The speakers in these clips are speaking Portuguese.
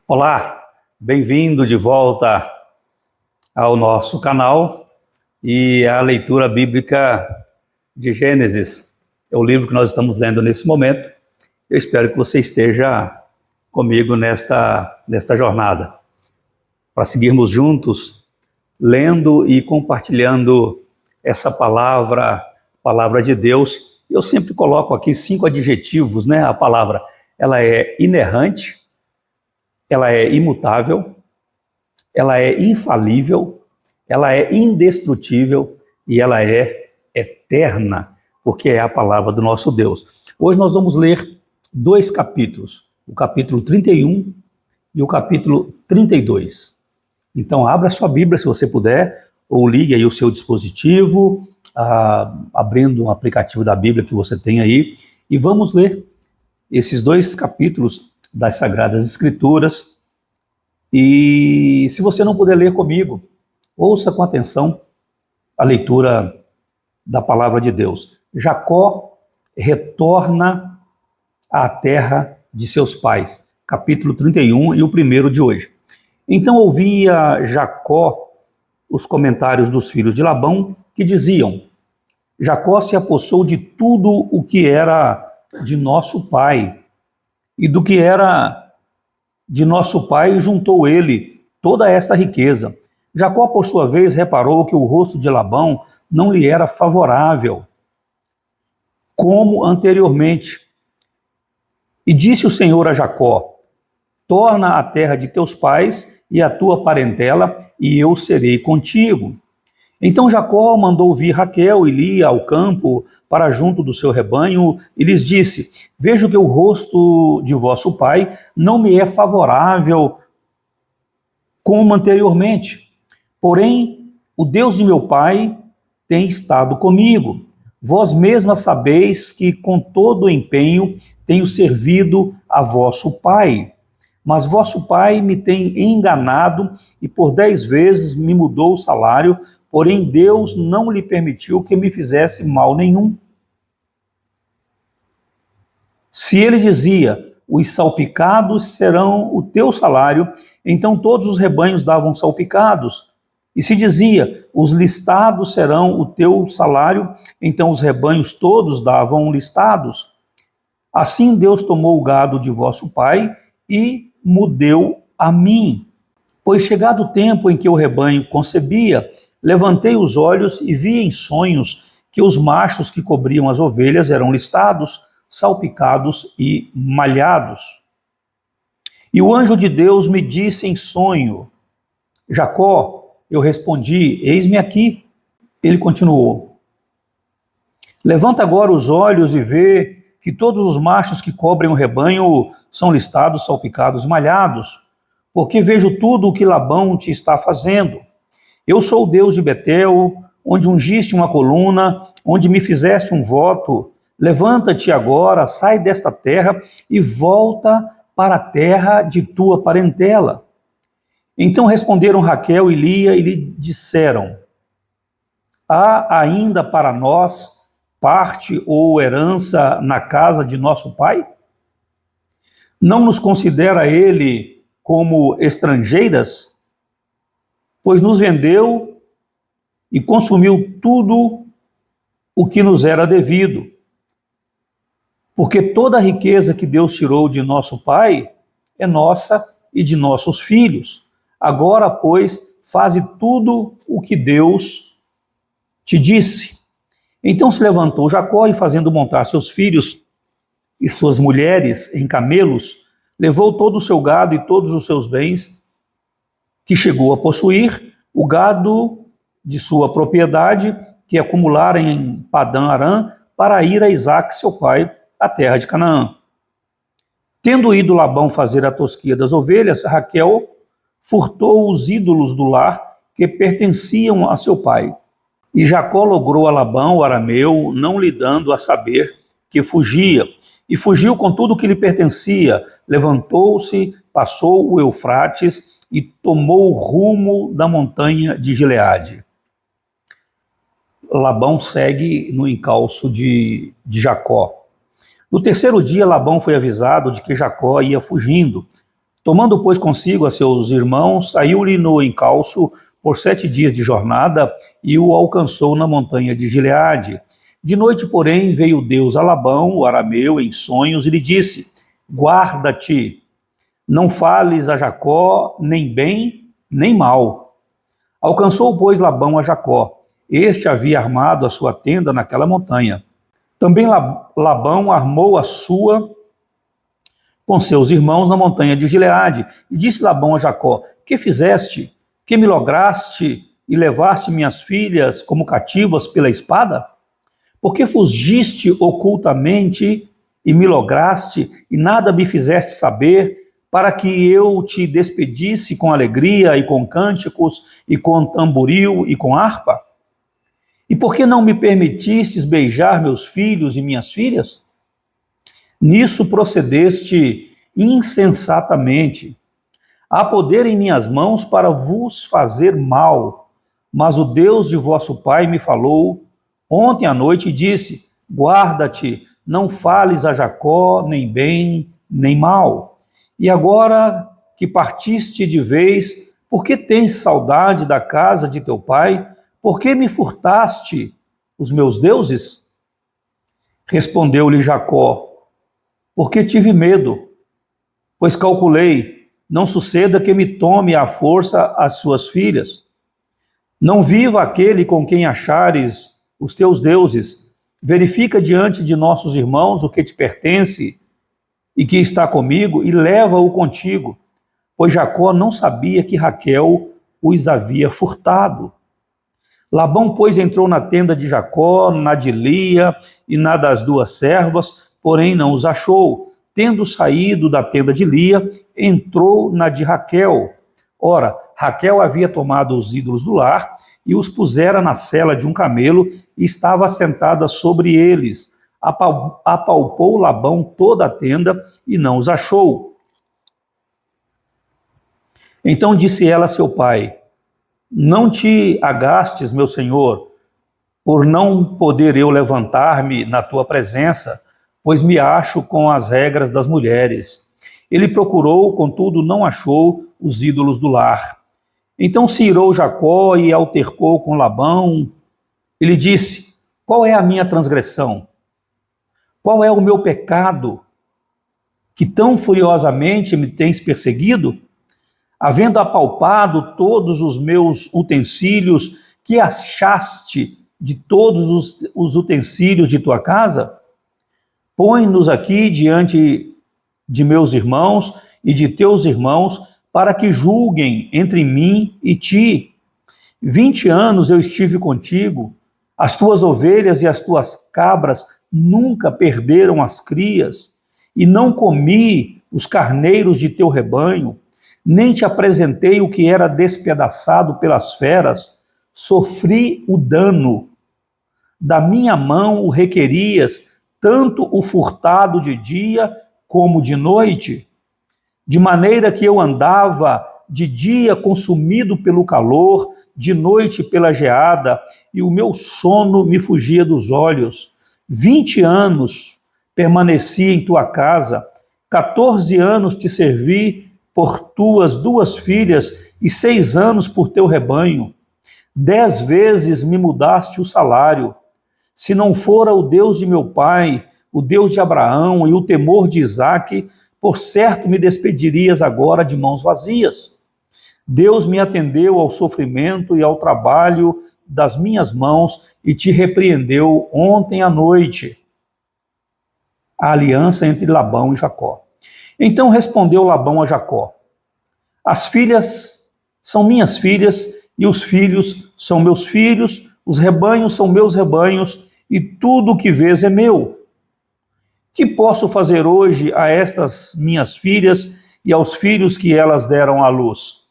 Olá, bem-vindo de volta ao nosso canal e à leitura bíblica de Gênesis. É o livro que nós estamos lendo nesse momento. Eu espero que você esteja comigo nesta jornada, para seguirmos juntos, lendo e compartilhando essa palavra de Deus. Eu sempre coloco aqui 5 adjetivos, né? A palavra, ela é inerrante, ela é imutável, ela é infalível, ela é indestrutível e ela é eterna, porque é a palavra do nosso Deus. Hoje nós vamos ler 2 capítulos, o capítulo 31 e o capítulo 32. Então abra sua Bíblia se você puder, ou ligue aí o seu dispositivo, abrindo um aplicativo da Bíblia que você tem aí, e vamos ler esses 2 capítulos das Sagradas Escrituras. E se você não puder ler comigo, ouça com atenção a leitura da palavra de Deus. Jacó retorna à terra de seus pais, capítulo 31 e o primeiro de hoje. Então ouvia Jacó os comentários dos filhos de Labão, que diziam: Jacó se apossou de tudo o que era de nosso pai, e do que era de nosso pai juntou ele toda esta riqueza. Jacó, por sua vez, reparou que o rosto de Labão não lhe era favorável, como anteriormente. E disse o Senhor a Jacó: torna à terra de teus pais e à tua parentela, e eu serei contigo. Então Jacó mandou vir Raquel e Lia ao campo para junto do seu rebanho e lhes disse: vejo que o rosto de vosso pai não me é favorável como anteriormente. Porém, o Deus de meu pai tem estado comigo. Vós mesmas sabeis que com todo o empenho tenho servido a vosso pai. Mas vosso pai me tem enganado e por 10 vezes me mudou o salário, porém Deus não lhe permitiu que me fizesse mal nenhum. Se ele dizia: os salpicados serão o teu salário, então todos os rebanhos davam salpicados. E se dizia: os listados serão o teu salário, então os rebanhos todos davam listados. Assim Deus tomou o gado de vosso pai e mudeu a mim. Pois chegado o tempo em que o rebanho concebia, levantei os olhos e vi em sonhos que os machos que cobriam as ovelhas eram listados, salpicados e malhados. E o anjo de Deus me disse em sonho: Jacó. Eu respondi: eis-me aqui. Ele continuou: levanta agora os olhos e vê que todos os machos que cobrem o rebanho são listados, salpicados e malhados, porque vejo tudo o que Labão te está fazendo. Eu sou o Deus de Betel, onde ungiste uma coluna, onde me fizeste um voto. Levanta-te agora, sai desta terra e volta para a terra de tua parentela. Então responderam Raquel e Lia e lhe disseram: há ainda para nós parte ou herança na casa de nosso pai? Não nos considera ele como estrangeiras? Pois nos vendeu e consumiu tudo o que nos era devido. Porque toda a riqueza que Deus tirou de nosso pai é nossa e de nossos filhos. Agora, pois, faze tudo o que Deus te disse. Então se levantou Jacó e, fazendo montar seus filhos e suas mulheres em camelos, levou todo o seu gado e todos os seus bens que chegou a possuir, o gado de sua propriedade, que acumulara em Padã Arã, para ir a Isaque, seu pai, à terra de Canaã. Tendo ido Labão fazer a tosquia das ovelhas, Raquel furtou os ídolos do lar que pertenciam a seu pai. E Jacó logrou a Labão, o arameu, não lhe dando a saber que fugia. E fugiu com tudo o que lhe pertencia. Levantou-se, passou o Eufrates e tomou o rumo da montanha de Gileade. Labão segue no encalço de Jacó. No terceiro dia, Labão foi avisado de que Jacó ia fugindo. Tomando, pois, consigo a seus irmãos, saiu-lhe no encalço por 7 dias de jornada e o alcançou na montanha de Gileade. De noite, porém, veio Deus a Labão, o arameu, em sonhos, e lhe disse: guarda-te, não fales a Jacó nem bem nem mal. Alcançou, pois, Labão a Jacó. Este havia armado a sua tenda naquela montanha. Também Labão armou a sua com seus irmãos na montanha de Gileade. E disse Labão a Jacó: que fizeste? Que me lograste e levaste minhas filhas como cativas pela espada? Por que fugiste ocultamente e me lograste e nada me fizeste saber, para que eu te despedisse com alegria e com cânticos e com tamboril e com harpa? E por que não me permitistes beijar meus filhos e minhas filhas? Nisso procedeste insensatamente. Há poder em minhas mãos para vos fazer mal, mas o Deus de vosso pai me falou ontem à noite e disse: guarda-te, não fales a Jacó nem bem nem mal. E agora que partiste de vez, por que tens saudade da casa de teu pai? Por que me furtaste os meus deuses? Respondeu-lhe Jacó: porque tive medo, pois calculei, não suceda que me tome à força as suas filhas. Não viva aquele com quem achares os teus deuses. Verifica diante de nossos irmãos o que te pertence e que está comigo, e leva-o contigo, pois Jacó não sabia que Raquel os havia furtado. Labão, pois, entrou na tenda de Jacó, na de Lia e na das duas servas, porém não os achou. Tendo saído da tenda de Lia, entrou na de Raquel. Ora, Raquel havia tomado os ídolos do lar e os pusera na sela de um camelo e estava assentada sobre eles. Apalpou Labão toda a tenda e não os achou. Então disse ela a seu pai: não te agastes, meu senhor, por não poder eu levantar-me na tua presença, pois me acho com as regras das mulheres. Ele procurou, contudo não achou os ídolos do lar. Então se irou Jacó e altercou com Labão. Ele disse: qual é a minha transgressão? Qual é o meu pecado que tão furiosamente me tens perseguido? Havendo apalpado todos os meus utensílios, que achaste de todos os utensílios de tua casa? Põe-nos aqui diante de meus irmãos e de teus irmãos, para que julguem entre mim e ti. 20 anos eu estive contigo, as tuas ovelhas e as tuas cabras nunca perderam as crias, e não comi os carneiros de teu rebanho, nem te apresentei o que era despedaçado pelas feras. Sofri o dano. Da minha mão o requerias, tanto o furtado de dia como de noite, de maneira que eu andava de dia consumido pelo calor, de noite pela geada, e o meu sono me fugia dos olhos. 20 anos permaneci em tua casa, 14 anos te servi por tuas 2 filhas e 6 anos por teu rebanho. 10 vezes me mudaste o salário. Se não fora o Deus de meu pai, o Deus de Abraão e o temor de Isaque, por certo me despedirias agora de mãos vazias. Deus me atendeu ao sofrimento e ao trabalho das minhas mãos e te repreendeu ontem à noite. A aliança entre Labão e Jacó. Então respondeu Labão a Jacó: as filhas são minhas filhas e os filhos são meus filhos, os rebanhos são meus rebanhos e tudo o que vês é meu. Que posso fazer hoje a estas minhas filhas e aos filhos que elas deram à luz?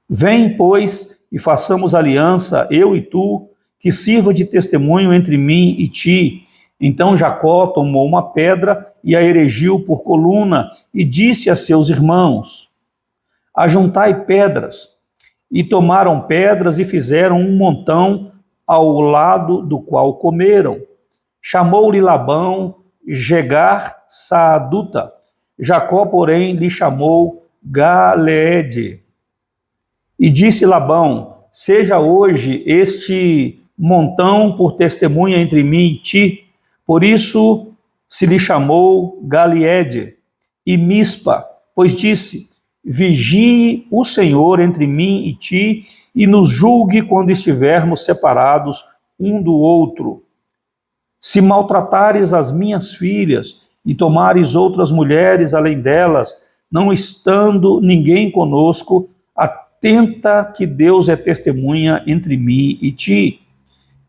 Vem, pois, e façamos aliança, eu e tu, que sirva de testemunho entre mim e ti. Então Jacó tomou uma pedra e a erigiu por coluna e disse a seus irmãos: ajuntai pedras. E tomaram pedras e fizeram um montão ao lado do qual comeram. Chamou-lhe Labão Jegar Saaduta. Jacó, porém, lhe chamou Galeede. E disse Labão: seja hoje este montão por testemunha entre mim e ti. Por isso se lhe chamou Galeede. E Mispa, pois disse: vigie o Senhor entre mim e ti, e nos julgue quando estivermos separados um do outro. Se maltratares as minhas filhas e tomares outras mulheres além delas, não estando ninguém conosco, atenta que Deus é testemunha entre mim e ti.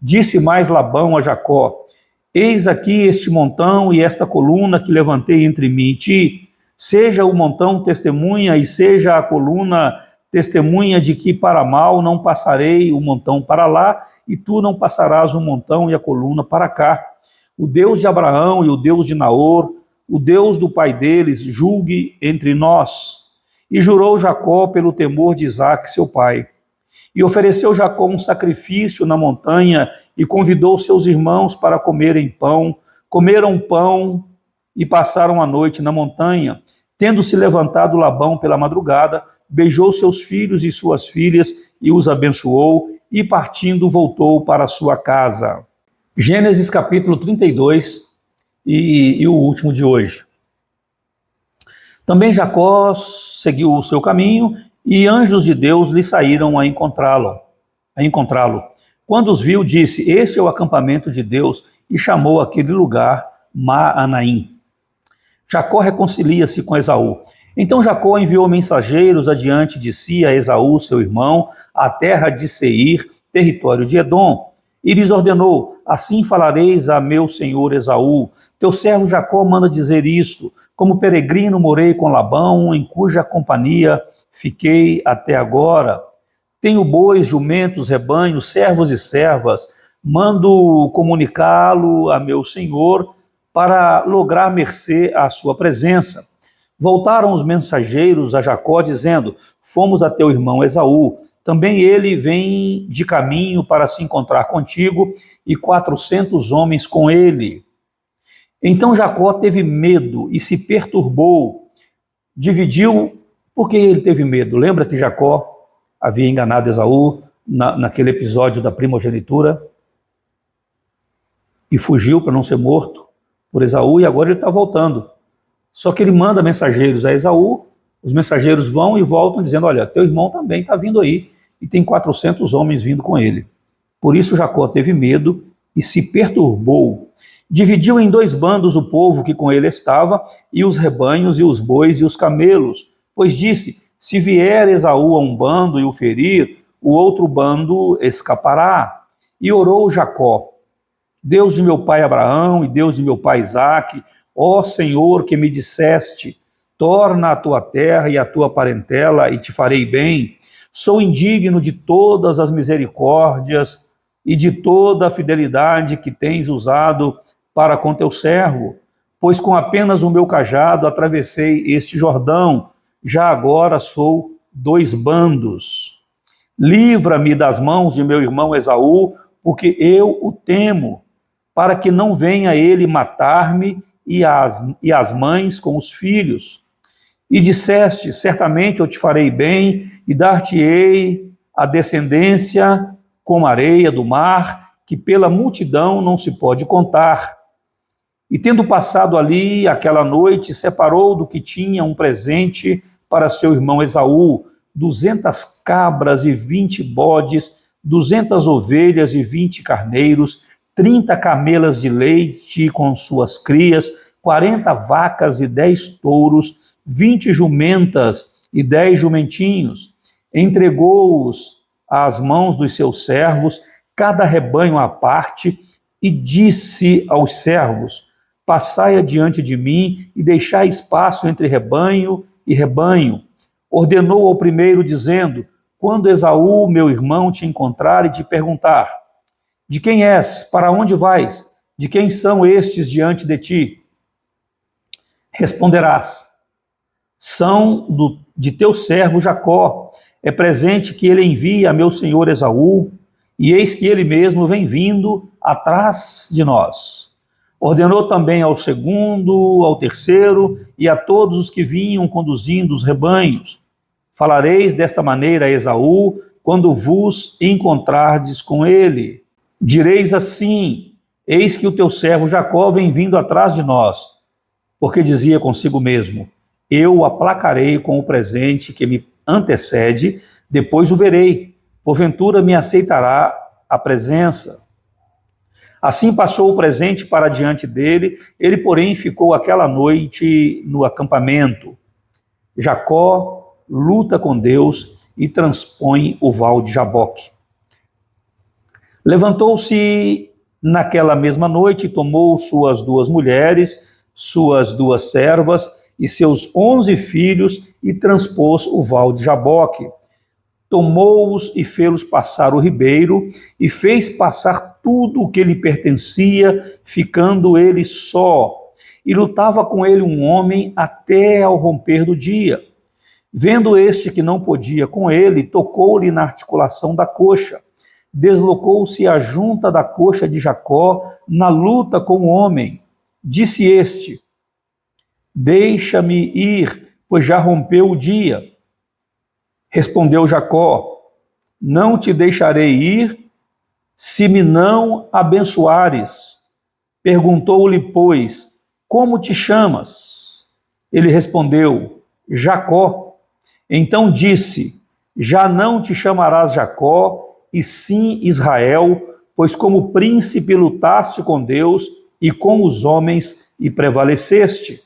Disse mais Labão a Jacó: eis aqui este montão e esta coluna que levantei entre mim e ti. Seja o montão testemunha e seja a coluna testemunha de que para mal não passarei o montão para lá, e tu não passarás o montão e a coluna para cá. O Deus de Abraão e o Deus de Naor, o Deus do pai deles, julgue entre nós. E jurou Jacó pelo temor de Isaque, seu pai. E ofereceu Jacó um sacrifício na montanha e convidou seus irmãos para comerem pão. Comeram pão e passaram a noite na montanha. Tendo-se levantado Labão pela madrugada, beijou seus filhos e suas filhas e os abençoou, e partindo voltou para sua casa. Gênesis capítulo 32 e o último de hoje. Também Jacó seguiu o seu caminho, e anjos de Deus lhe saíram a encontrá-lo. Quando os viu, disse: este é o acampamento de Deus, e chamou aquele lugar Maanaim. Jacó reconcilia-se com Esaú. Então Jacó enviou mensageiros adiante de si a Esaú, seu irmão, à terra de Seir, território de Edom. E lhes ordenou: assim falareis a meu senhor Esaú: teu servo Jacó manda dizer isto: como peregrino morei com Labão, em cuja companhia fiquei até agora. Tenho bois, jumentos, rebanhos, servos e servas. Mando comunicá-lo a meu senhor para lograr mercê à sua presença. Voltaram os mensageiros a Jacó, dizendo: fomos a teu irmão Esaú. Também ele vem de caminho para se encontrar contigo, e 400 homens com ele. Então Jacó teve medo e se perturbou. Dividiu. Por que ele teve medo? Lembra que Jacó havia enganado Esaú naquele episódio da primogenitura? E fugiu para não ser morto por Esaú, e agora ele está voltando. Só que ele manda mensageiros a Esaú, os mensageiros vão e voltam dizendo: olha, teu irmão também está vindo aí, e tem 400 homens vindo com ele. Por isso Jacó teve medo e se perturbou. Dividiu em 2 bandos o povo que com ele estava, e os rebanhos, e os bois, e os camelos. Pois disse: se vier Esaú a um bando e o ferir, o outro bando escapará. E orou Jacó: Deus de meu pai Abraão e Deus de meu pai Isaque, ó Senhor, que me disseste: torna a tua terra e a tua parentela, e te farei bem. Sou indigno de todas as misericórdias e de toda a fidelidade que tens usado para com teu servo, pois com apenas o meu cajado atravessei este Jordão, já agora sou 2 bandos. Livra-me das mãos de meu irmão Esaú, porque eu o temo, para que não venha ele matar-me e as mães com os filhos. E disseste: certamente eu te farei bem, e dar-te-ei a descendência como a areia do mar, que pela multidão não se pode contar. E tendo passado ali aquela noite, separou do que tinha um presente para seu irmão Esaú: 200 cabras e 20 bodes, 200 ovelhas e 20 carneiros, 30 camelas de leite com suas crias, 40 vacas e 10 touros, 20 jumentas e 10 jumentinhos. Entregou-os às mãos dos seus servos, cada rebanho à parte, e disse aos servos: passai adiante de mim e deixai espaço entre rebanho e rebanho. Ordenou ao primeiro, dizendo: quando Esaú, meu irmão, te encontrar e te perguntar: de quem és? Para onde vais? De quem são estes diante de ti? Responderás: são de teu servo Jacó. É presente que ele envia a meu senhor Esaú, e eis que ele mesmo vem vindo atrás de nós. Ordenou também ao segundo, ao terceiro e a todos os que vinham conduzindo os rebanhos: falareis desta maneira a Esaú, quando vos encontrardes com ele. Direis assim: eis que o teu servo Jacó vem vindo atrás de nós, porque dizia consigo mesmo: eu o aplacarei com o presente que me antecede, depois o verei, porventura me aceitará a presença. Assim passou o presente para diante dele, ele, porém, ficou aquela noite no acampamento. Jacó luta com Deus e transpõe o val de Jaboque. Levantou-se naquela mesma noite, tomou suas 2 mulheres, suas 2 servas e seus 11 filhos e transpôs o val de Jaboque. Tomou-os e fê-los passar o ribeiro, e fez passar tudo o que lhe pertencia, ficando ele só. E lutava com ele um homem até ao romper do dia. Vendo este que não podia com ele, tocou-lhe na articulação da coxa. Deslocou-se a junta da coxa de Jacó na luta com o homem. Disse este: deixa-me ir, pois já rompeu o dia. Respondeu Jacó: não te deixarei ir, se me não abençoares. Perguntou-lhe, pois, como te chamas? Ele respondeu: Jacó. Então disse: já não te chamarás Jacó, e sim Israel, pois como príncipe lutaste com Deus e com os homens e prevaleceste.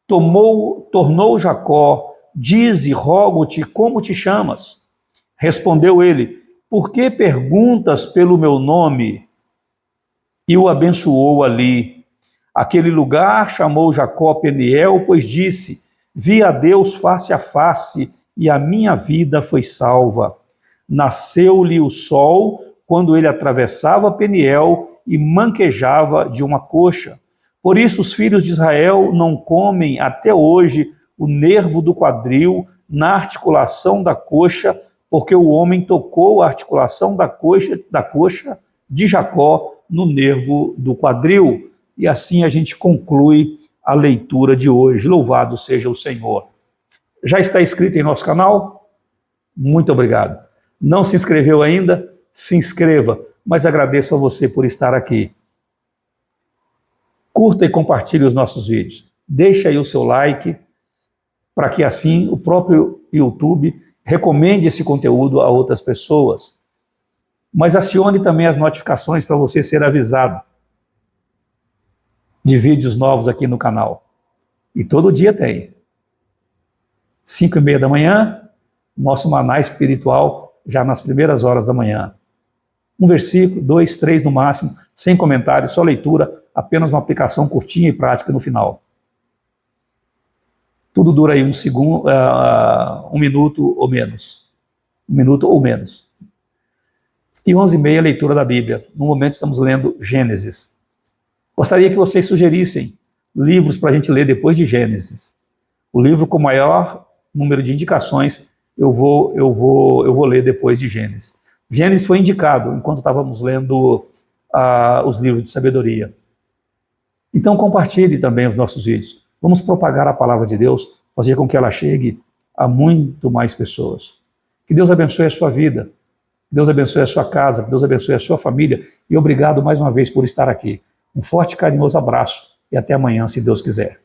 Tornou Jacó: dize, rogo-te, como te chamas? Respondeu ele: por que perguntas pelo meu nome? E o abençoou ali. Aquele lugar chamou Jacó Peniel, pois disse: vi a Deus face a face, e a minha vida foi salva. Nasceu-lhe o sol quando ele atravessava Peniel e manquejava de uma coxa. Por isso os filhos de Israel não comem até hoje o nervo do quadril na articulação da coxa, porque o homem tocou a articulação da coxa de Jacó no nervo do quadril. E assim a gente conclui a leitura de hoje. Louvado seja o Senhor. Já está inscrito em nosso canal? Muito obrigado. Não se inscreveu ainda? Se inscreva, mas agradeço a você por estar aqui. Curta e compartilhe os nossos vídeos. Deixe aí o seu like, para que assim o próprio YouTube recomende esse conteúdo a outras pessoas. Mas acione também as notificações para você ser avisado de vídeos novos aqui no canal. E todo dia tem. 5h30 da manhã, nosso maná espiritual, já nas primeiras horas da manhã. 1 versículo, 2, 3 no máximo, sem comentário, só leitura, apenas uma aplicação curtinha e prática no final. Tudo dura aí 1 segundo, 1 minuto ou menos. 1 minuto ou menos. E 11h30, leitura da Bíblia. No momento estamos lendo Gênesis. Gostaria que vocês sugerissem livros para a gente ler depois de Gênesis. O livro com maior número de indicações eu vou ler depois de Gênesis. Gênesis foi indicado enquanto estávamos lendo os livros de sabedoria. Então compartilhe também os nossos vídeos. Vamos propagar a palavra de Deus, fazer com que ela chegue a muito mais pessoas. Que Deus abençoe a sua vida, que Deus abençoe a sua casa, que Deus abençoe a sua família, e obrigado mais uma vez por estar aqui. Um forte e carinhoso abraço e até amanhã, se Deus quiser.